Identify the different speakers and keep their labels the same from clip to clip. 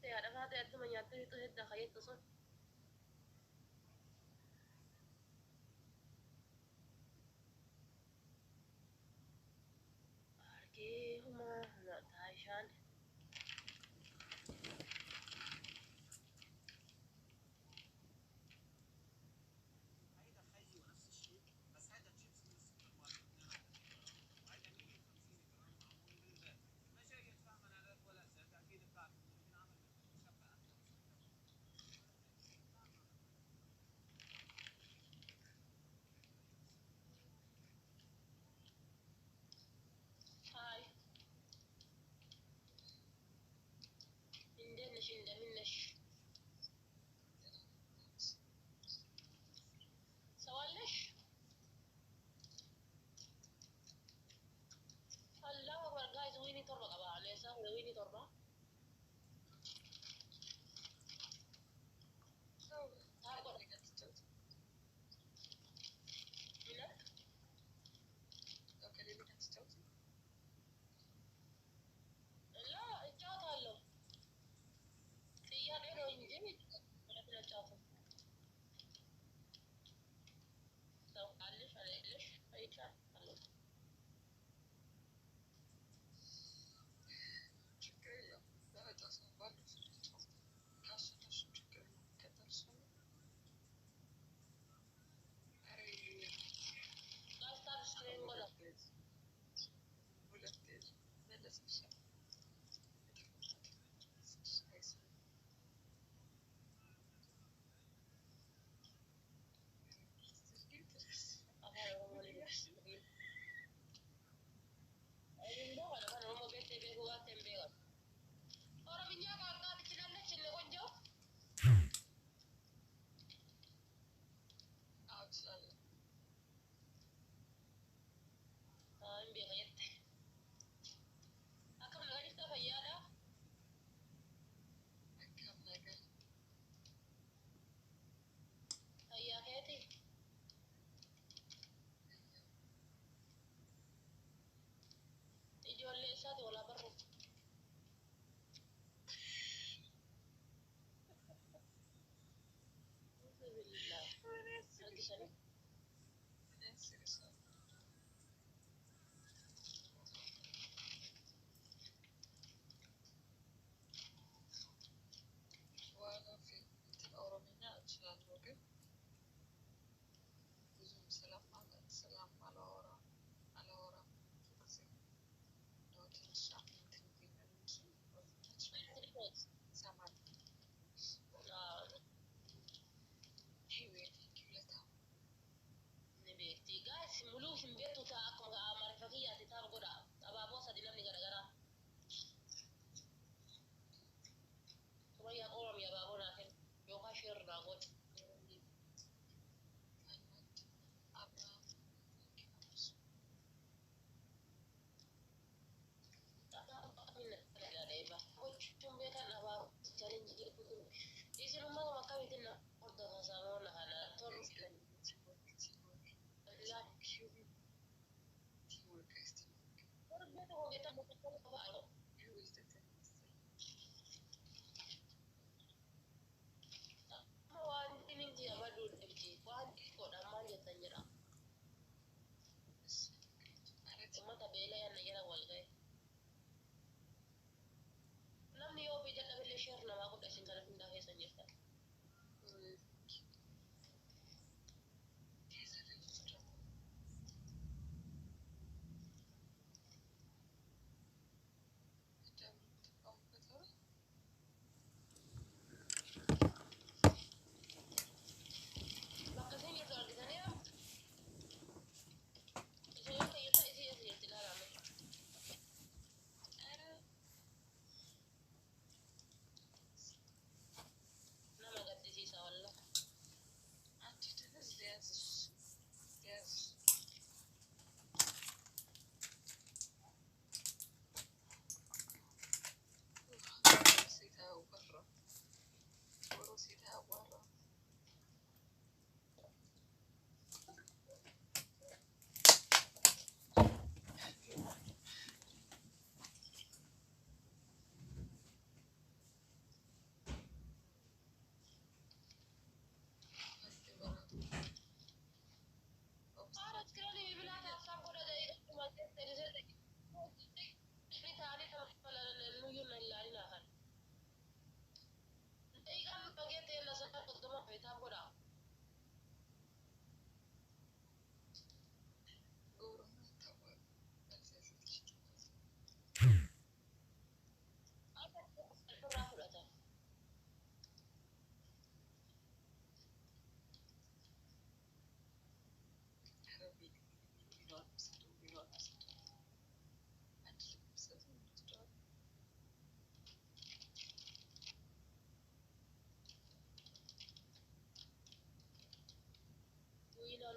Speaker 1: يا رفعت قد ما يعطيه تهد خيط تصل أركي هما لا تعيشان هاي عندناش منش سوالش الله أكبر جايز ويني تربة قبا عليه سهل ويني تربة هاكل منك لا الجاتا له تيار له ينجمد ولا في الجاتا لو علش عليش هيتشال الله جايز تعرف شكرين ولا أفعل هم اللي بيحسبين أين ده ولا كانوا هم بيت بيهوا تنبيه ora minyak agak kecilan kecil konjo ambil kayat aku lagi kita ya ada ya kayati ijo lesa tu wala baru bismillah lagi sana guys mulus mbetu ta ako marifaki ati ta goda ababo sa dinam ni gara-gara kuma ya qoram ya babo na ken yo ka shir na god chumbe kan aba challenge isi rumma makawitina ordo samona hala ton la beto ko geta mo ko ba alo ma wan tinin ti abadu debji wan ko da manje tanjira mata bela yana yara walgai namni yo bi jalla bele share na ma ko da singala finda he sanjirta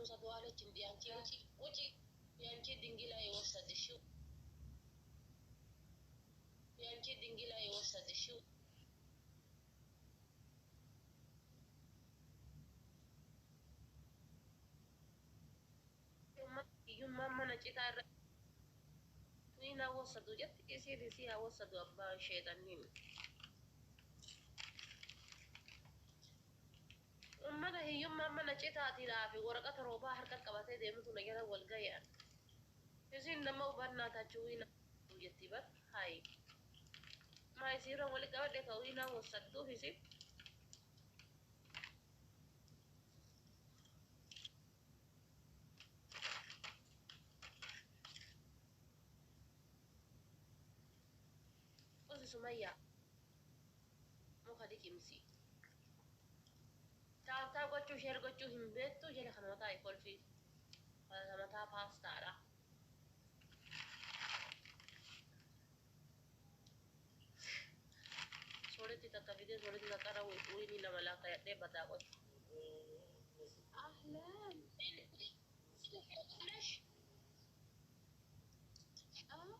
Speaker 1: وصدوا على جندي يانكي وجي يانكي دينجلا يوصد الشو يانكي دينجلا يوصد الشو يوم ما نجيت وين وصدوا جت يصير فيها وصدوا أبا شيطانين أمنا هي يوم ما نجيت أتيلا في ورقة روبا حركة كباتة ديمو نجلا والجاية يصير لما وبرنا تجوينا وجتي بر هاي ما يصير ولا كباتة كوينا وصدوا يصير بس سمية مو خديك يمسي تا gochuu share gochuu hin beektu jala kana mataa ikolfi kana mataa paastaadha sooreti takka fide sooreti takkara wini nama laaka yadhee bataa qotu
Speaker 2: أهلا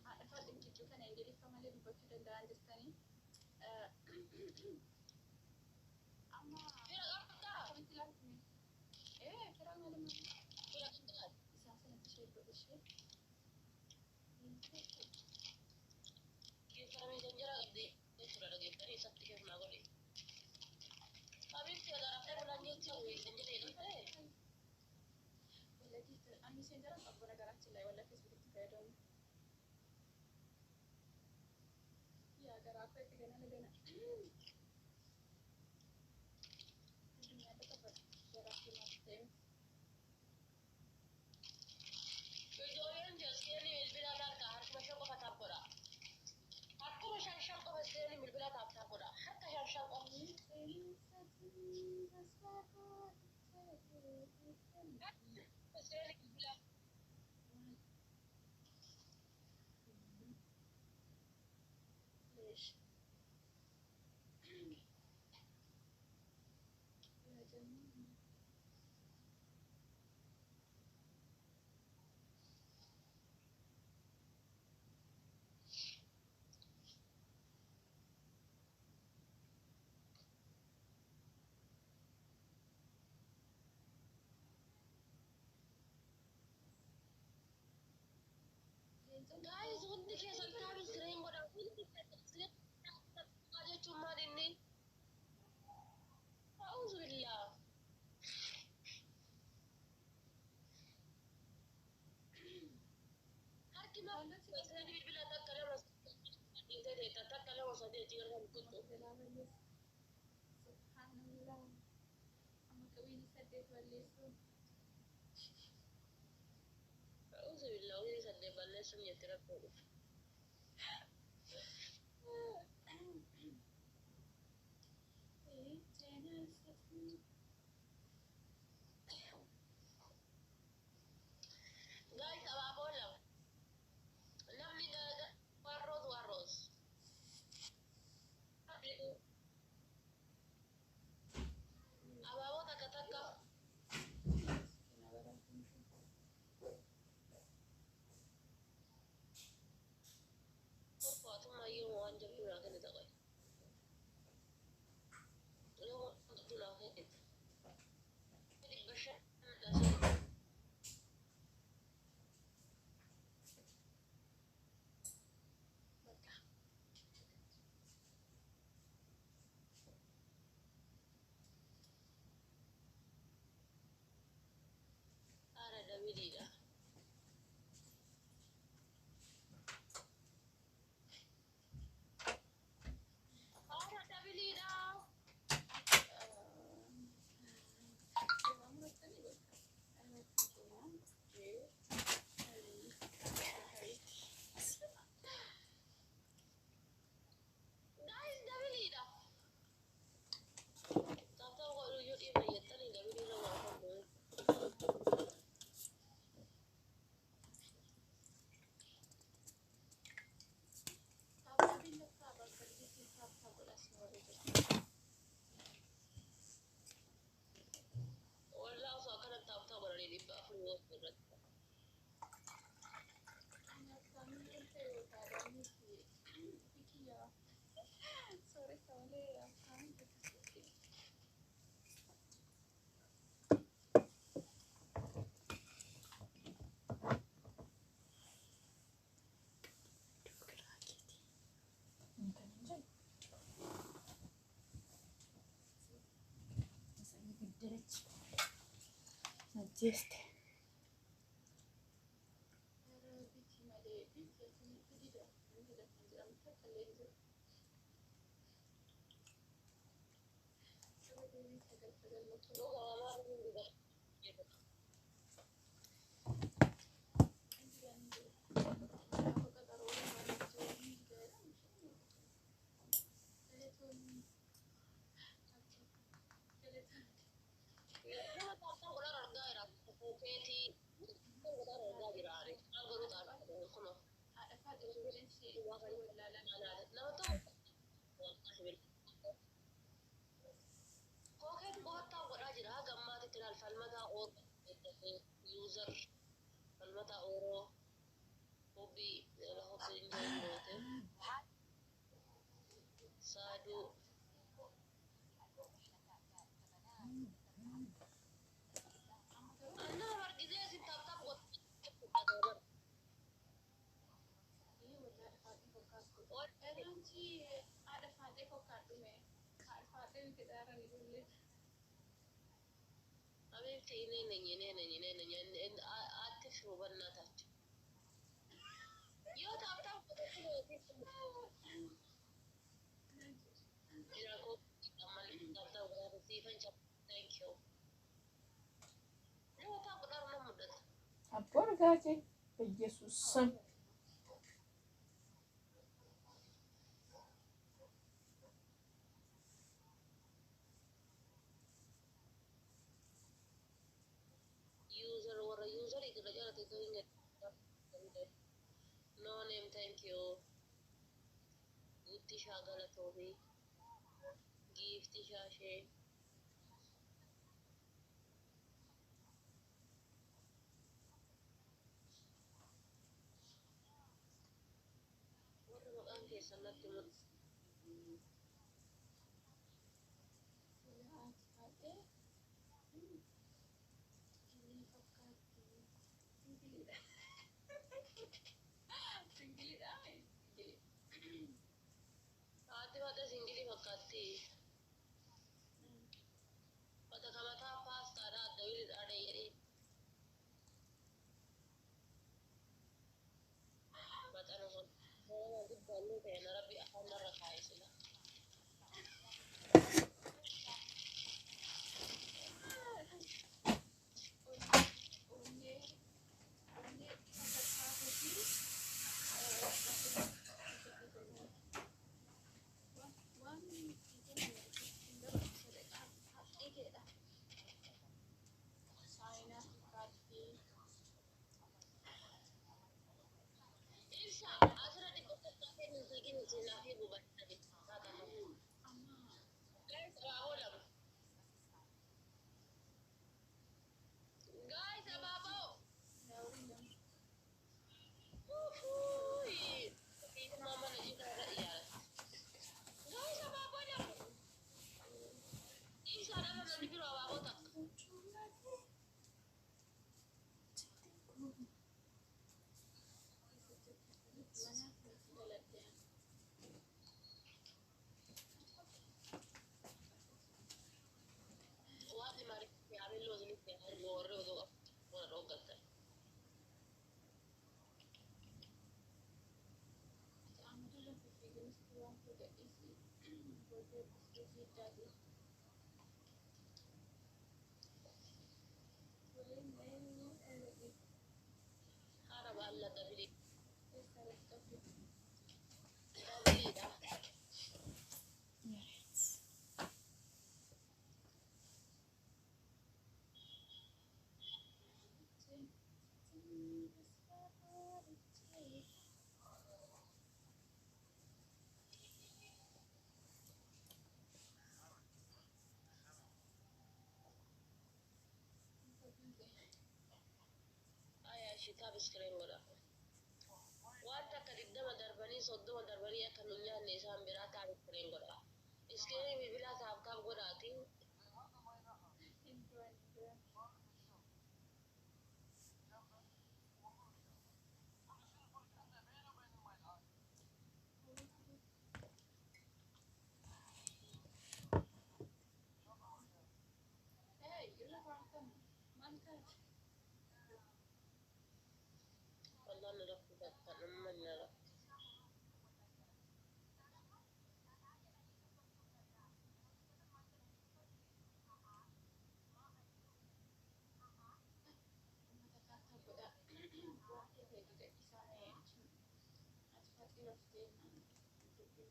Speaker 2: عارفة يمكن تشوف أنا إنجليزي كمان اللي بفكر ده عندستاني أما كنت لازم إيه ترى أنا لما أساسا أتشير بقشة
Speaker 1: kami senjara gede sudah lagi dari sabtu ke mana goli kami tiada rasa bulan ni cakap senjara itu
Speaker 2: ولا دي أنا سنجرة أبغى نقرأ تلا ولا فيسبوك تكادون يا قرأ كويس كنا لنا الدنيا بتبقى قرأ في مرتين
Speaker 1: kejualan jalsi ni bila tak harus macam apa tak pura aku macam syangka pasti ni bila tak pura harta yang syangka pasti ni bila
Speaker 2: ليش؟ يا جميل
Speaker 1: guys undi ke santabi screen boda undi screen ada cuma ini Auzubillah harki ma screen bila tak kalau itu deh tak kalau saya jangan kutu
Speaker 2: سبحان الله أما كويني سديت والليسون
Speaker 1: Auzubillah ini sadde balle sun yetira ko guys apa bola namni gaga warros ababo taka
Speaker 3: jeeste. Abbo argaate biyyeessuus san.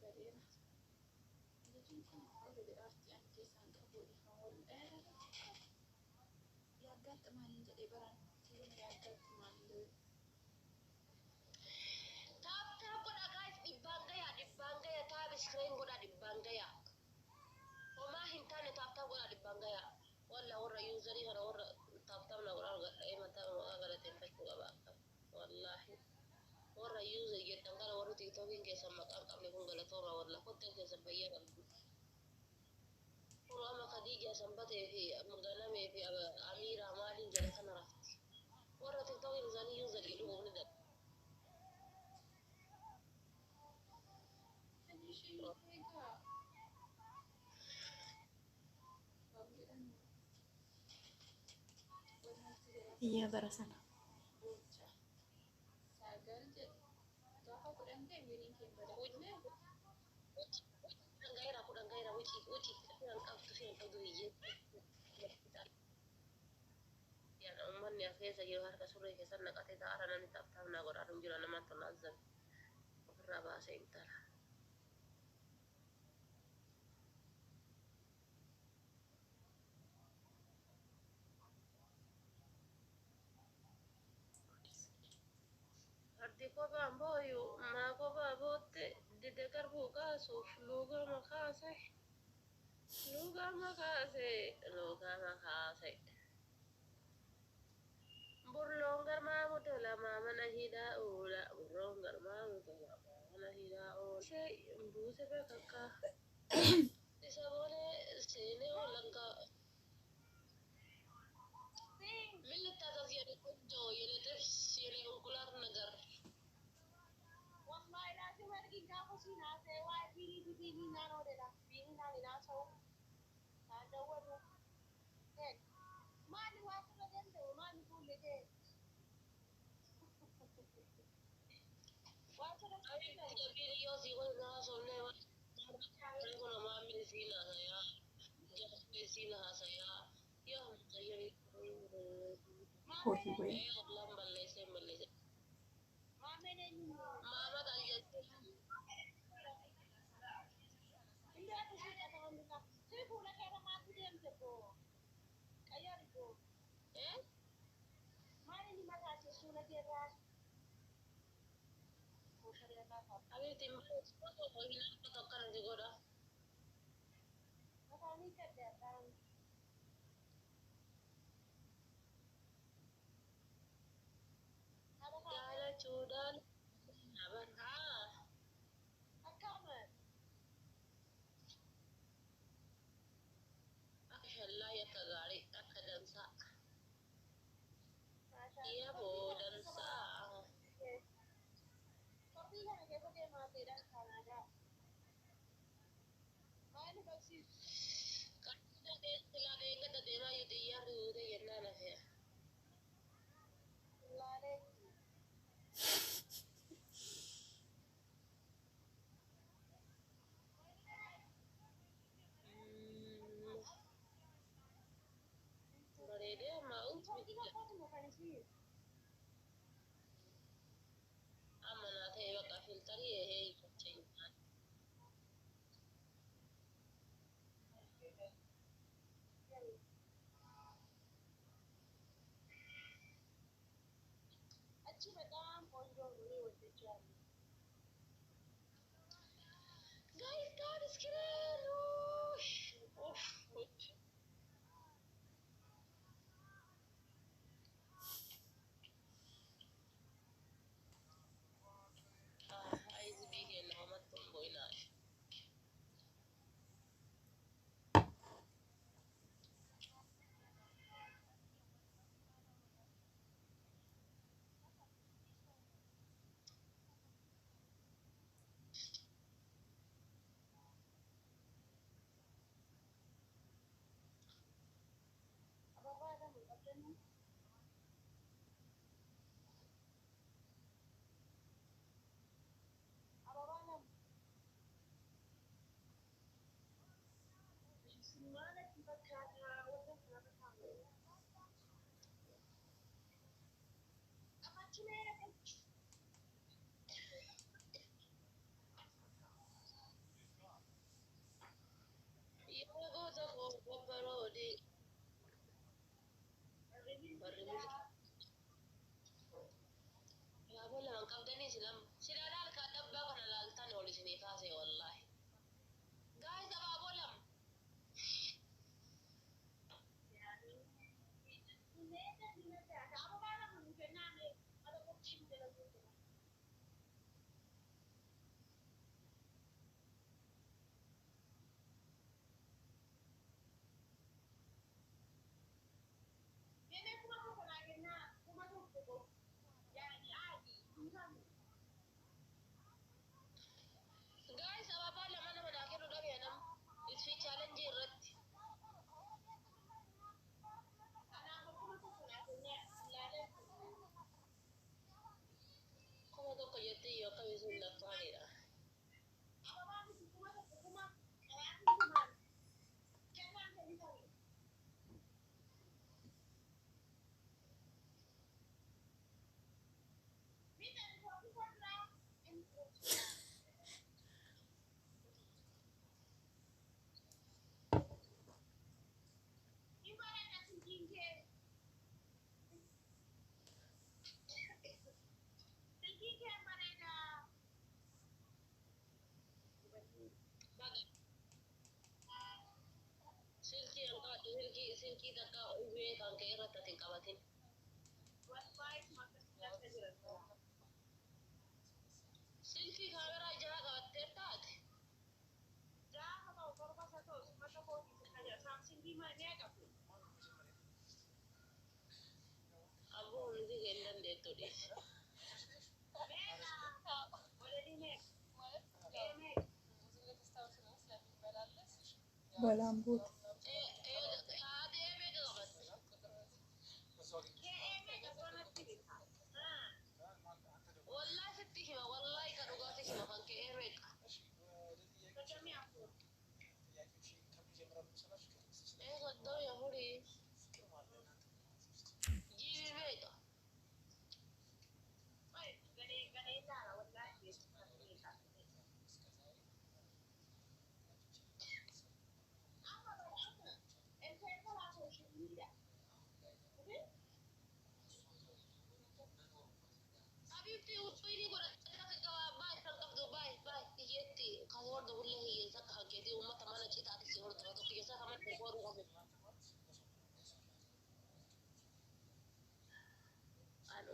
Speaker 2: bareera. Lejin kun already artii ani keessaan qabu ifaan wal yaaggaatti maaliin jedhee baraan tiyoona yaaggaatti maalillee
Speaker 1: Taap godha guys dhibbaan gaya taap iskireen godha dhibbaan gaya. Homaa hin taane taap godha dhibbaan gaya. Walla warra yuuzarii kana warra taap na godha argadhee mataa maqaa galateeffachuu qaba. Wallaahi warra yuuzar jedhan kana warri tiktookiin keessan maqaan qabne kun galatooma walla kotteen keessan fayyaa qabdu. Amma Khadija Sanbatee fi Ganamee fi Amiraa maaliin jala kana rafti. Warra tiktookiin isaanii yuuzar jedhu humni dha.
Speaker 3: Iya bara sana. Ummanni keessa jiru harka surree keessan naqatee ta'ara namni taphataaf naa godhaan jira namaan tolaa azzabe ofirraa baasee intala. Ardi kophaan booyu maa kophaa bootte dide garbuu kaasuuf luuga makaase. Burloon garmaa mutola maamana hidhaa oola. Burloon garmaa mutola maamana hidhaa oola. Ishee buuse beekakka. Isa boolee seenee oolanka. Militaa tasiyani kunjoo yene tefs yene ongulaar nagar. Wallahi laazim argin gaafa sinaasee waa biinii naannoo dheeraa biinii naannoo naasoo. Naannoo maali waa kuma danda'u maali fuullee ta'e. Waa kana biinii yoo si wal naasofnee kun maamilli siin haasayaa jaalatee siin haasayaa yoo mucayyoo Hoji gue.
Speaker 1: ollaan balleessee. Maameen eenyu maama qayyatti. Illee akka ishee qabaman bitaa sirri fuula keera maatti deemte boo. Qayyaari. Maali ni mataate suula keerraa? Abeetiin hin akkanatti godha. Mataanii gaddaadhaan. Jaalachuudhaan abarraa. Akkaamat. Akka shallaa yakka gaarii akka dansaa. Yaboo dansaa. Kophii kana keessa deemaa ta'edhaan Kanaadaa. Maali barsiisu? Kan silaalee gada deemaa yoo xiyyaarri yuute jennaan hafee. Silaalee. Bareedee ammaa amma naa ta'e bakka filtarii ehee hiikkachaa achi በጣም ቆንጆ ነው ወደጃለሁ ጋይስ ጋር እስኪረሩ ኡፍ አይዝ ቢግ ነው መጥቶም ቦይናል
Speaker 3: qabdanii sila laalkaa dhabbaa kana laaltan ol isinii kaase wallaahi. Gaa'is abaaboo lama. Guys, abaaboo lama nama naa kennu dhabee nam isfi chaalenjii irratti. Kuma tokko jettee yoo akkamiin lakkaa'anidha. Silkii takka ubee kan ka'e irratti ati hin qabatin. Silkii kaameraa jaha qabattee taate. Abboo hundi hin dandeettu dhiise.
Speaker 2: Balaan buute.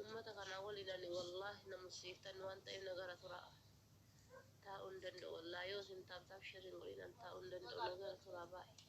Speaker 2: ummata kana waliin wallahi namusiiftan waan ta'eef nagara tura taa'uun danda'u wallahi yoo isin taabtaaf shiriin waliin taa'uun danda'u nagara tura baay'ee.